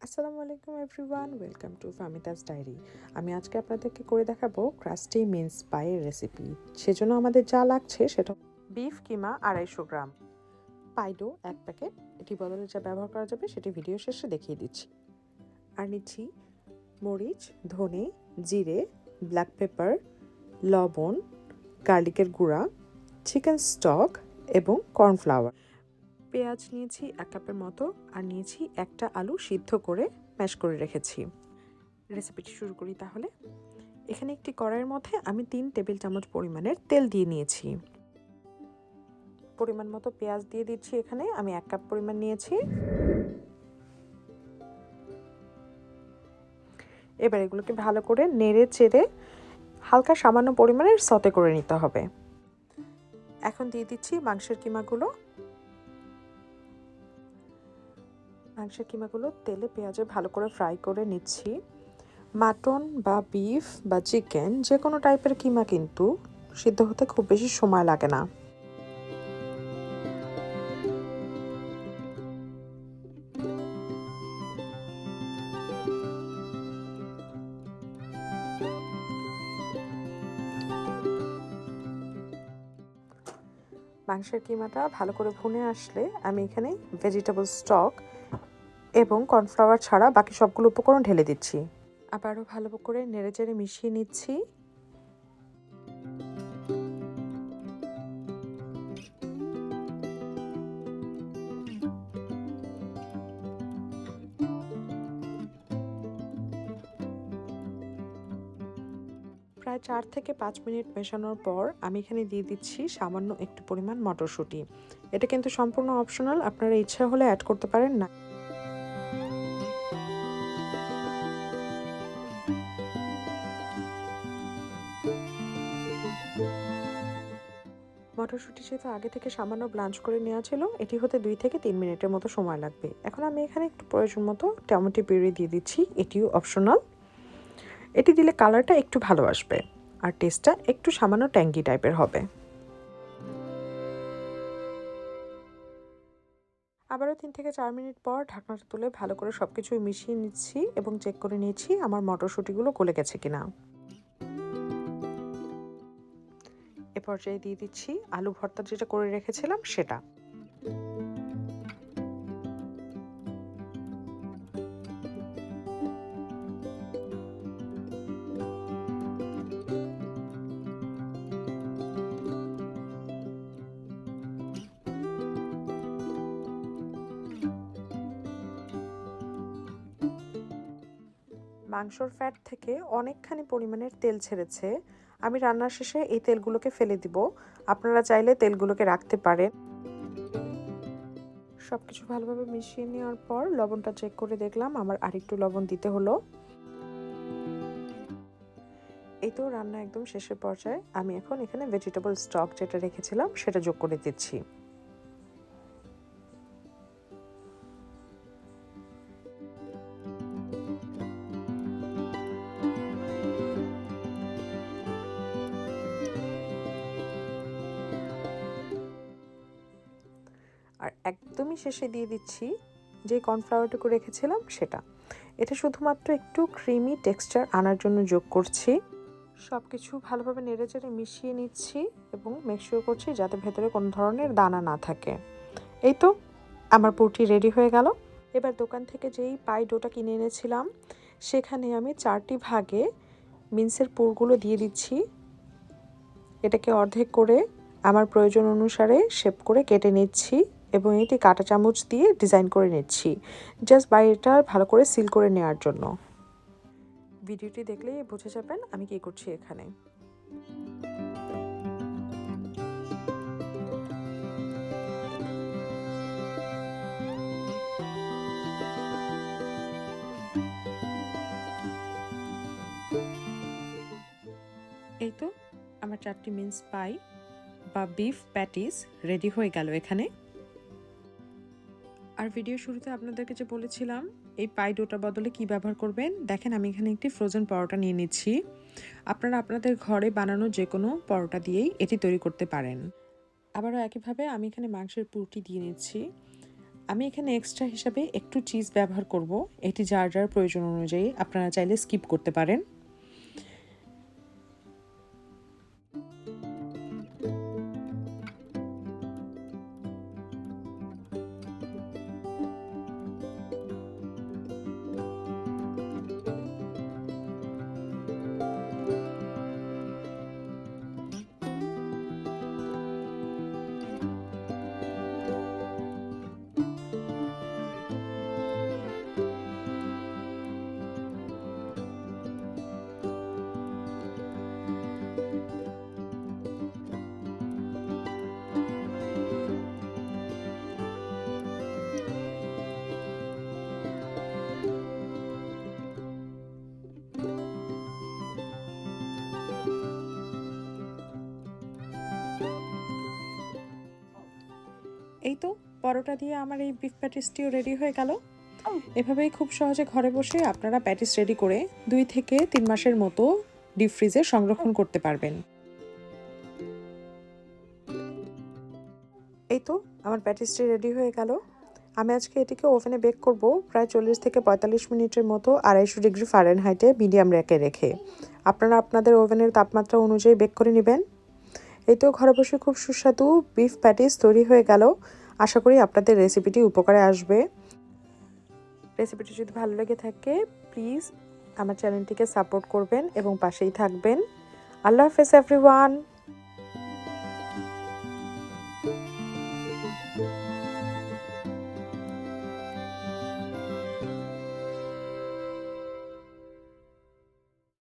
আসসালামু আলাইকুম everyone, welcome to ফামিতাস diary. আমি আজকে আপনাদেরকে করে দেখাবো ক্রাস্টি মিন্স পাইয়ের রেসিপি। সেজন্য আমাদের যা লাগছে সেটা বিফ কিমা 250 গ্রাম, পাইডো 1 প্যাকেট, এটি বদলে যা ব্যবহার করা যাবে সেটি ভিডিও শেষে দেখিয়ে দিচ্ছি। আর নিচ্ছি মরিচ, ধনে, জিরে, ব্ল্যাক পেপার, লবণ, গার্লিকের গুঁড়া, চিকেন স্টক এবং কর্নফ্লাওয়ার। পেঁয়াজ নিয়েছি 1 কাপের মতো, আর নিয়েছি একটা আলু সিদ্ধ করে ম্যাশ করে রেখেছি। রেসিপিটি শুরু করি তাহলে। এখানে একটি কড়াইয়ের মধ্যে আমি 3 টেবিল চামচ পরিমাণের তেল দিয়ে নিয়েছি। পরিমাণ মতো পেঁয়াজ দিয়ে দিচ্ছি। এখানে আমি 1 কাপ পরিমাণ নিয়েছি। এবার এগুলোকে ভালো করে নেড়ে চেড়ে হালকা সামান্য পরিমাণের সতে করে নিতে হবে। এখন দিয়ে দিচ্ছি মাংসের কিমাগুলো। মাংসের কিমাগুলো তেলে পেঁয়াজে ভালো করে ফ্রাই করে নিচ্ছি। মাটন বা বিফ বা চিকেন যে কোনো টাইপের কিমা কিন্তু সিদ্ধ হতে খুব বেশি সময় লাগে না। মাংসের কিমাটা ভালো করে ভুনে আসলে আমি এখানে ভেজিটেবল স্টক এবং কর্নফ্লাওয়ার ছাড়া বাকি সবগুলো উপকরণ ঢেলে দিচ্ছি। আবারও ভালো করে নেড়েচেড়ে মিশিয়ে নিচ্ছি। প্রায় 4 থেকে 5 মিনিট মেশানোর পর আমি এখানে দিয়ে দিচ্ছি সামান্য একটু পরিমাণ মটরশুঁটি। এটা কিন্তু সম্পূর্ণ অপশনাল, আপনারা ইচ্ছা হলে অ্যাড করতে পারেন না। মটরশুঁটি যেহেতু আগে থেকে সামান্য ব্লাঞ্চ করে নেওয়া ছিল, এটি হতে 2 থেকে 3 মিনিটের মতো সময় লাগবে। এখন আমি এখানে একটু প্রয়োজন মতো টমেটো পিউরি দিয়ে দিচ্ছি, এটিও অপশনাল। এটি দিলে কালারটা একটু ভালো আসবে আর টেস্টটা একটু সামান্য ট্যাঙ্গি টাইপের হবে। আবারও 3 থেকে 4 মিনিট পর ঢাকনাটা তুলে ভালো করে সব কিছুই মিশিয়ে নিচ্ছি এবং চেক করে নিচ্ছি আমার মটরশুঁটিগুলো গলে গেছে কিনা। এ পর্যায়ে দিয়ে দিচ্ছি আলু ভর্তা যেটা করে রেখেছিলাম সেটা। মাংসর ফ্যাট থেকে অনেকখানি পরিমাণের তেল ছেড়েছে। আমি রান্নার শেষে এই তেলগুলোকে ফেলে দিব, আপনারা চাইলে তেলগুলোকে রাখতে পারেন। সব কিছু ভালোভাবে মিশিয়ে নেওয়ার পর লবণটা চেক করে দেখলাম আমার আরেকটু লবণ দিতে হলো। এই তো রান্না একদম শেষের পর্যায়ে। আমি এখন এখানে ভেজিটেবল স্টক যেটা রেখেছিলাম সেটা যোগ করে দিচ্ছি। আর একদমই শেষে দিয়ে দিচ্ছি যে কর্নফ্লাওয়ারটুকু রেখেছিলাম সেটা। এটা শুধুমাত্র একটু ক্রিমি টেক্সচার আনার জন্য যোগ করছি। সব কিছু ভালোভাবে নেড়েচেড়ে মিশিয়ে নিচ্ছি এবং মেকশিওর করছি যাতে ভেতরে কোনো ধরনের দানা না থাকে। এই তো আমার পুরটি রেডি হয়ে গেল। এবার দোকান থেকে যেই পাই ডোটা কিনে এনেছিলাম সেখানে আমি 4টি ভাগে মিন্সের পুরগুলো দিয়ে দিচ্ছি। এটাকে অর্ধেক করে আমার প্রয়োজন অনুসারে শেপ করে কেটে নিচ্ছি এবং এটি কাঁটা চামচ দিয়ে ডিজাইন করে নিচ্ছি, জাস্ট বাইরেটা ভালো করে সিল করে নেওয়ার জন্য। ভিডিওটি দেখলেই বুঝে যাবেন আমি কি করছি এখানে। এই তো আমার 4টি মিন্স পাই বা বিফ প্যাটিস রেডি হয়ে গেল এখানে। আর ভিডিও শুরুতে আপনাদেরকে যে বলেছিলাম এই পাই ডোটার বদলে কি ব্যবহার করবেন, দেখেন আমি এখানে একটি ফ্রোজেন পরোটা নিয়ে নিচ্ছি। আপনারা আপনাদের ঘরে বানানো যে কোনো পরোটা দিয়েই এটি তৈরি করতে পারেন। আবারও একইভাবে আমি এখানে মাংসের পুরটি দিয়ে নিচ্ছি। আমি এখানে এক্সট্রা হিসাবে একটু চিজ ব্যবহার করব। এটি যার যার প্রয়োজন অনুযায়ী, আপনারা চাইলে স্কিপ করতে পারেন। এই তো পরোটা দিয়ে আমার এই বিফ প্যাটিসটিও রেডি হয়ে গেল। এভাবেই খুব সহজে ঘরে বসে আপনারা প্যাটিস রেডি করে 2 থেকে 3 মাসের মতো ডিপ ফ্রিজে সংরক্ষণ করতে পারবেন। এই তো আমার প্যাটিসটি রেডি হয়ে গেল। আমি আজকে এটিকে ওভেনে বেক করব প্রায় 40 থেকে 45 মিনিটের মতো 250 ডিগ্রি ফারেনহাইটে মিডিয়াম র্যাকে রেখে। আপনারা আপনাদের ওভেনের তাপমাত্রা অনুযায়ী বেক করে নেবেন। এই তো ঘরে বসে খুব সুস্বাদু বিফ প্যাটিস তৈরি হয়ে গেল। আশা করি আপনাদের রেসিপিটি উপকারে আসবে। রেসিপিটি যদি ভালো লেগে থাকে প্লিজ আমার চ্যানেলটিকে সাপোর্ট করবেন এবং পাশেই থাকবেন। আল্লাহ হাফেজ এভরিওয়ান।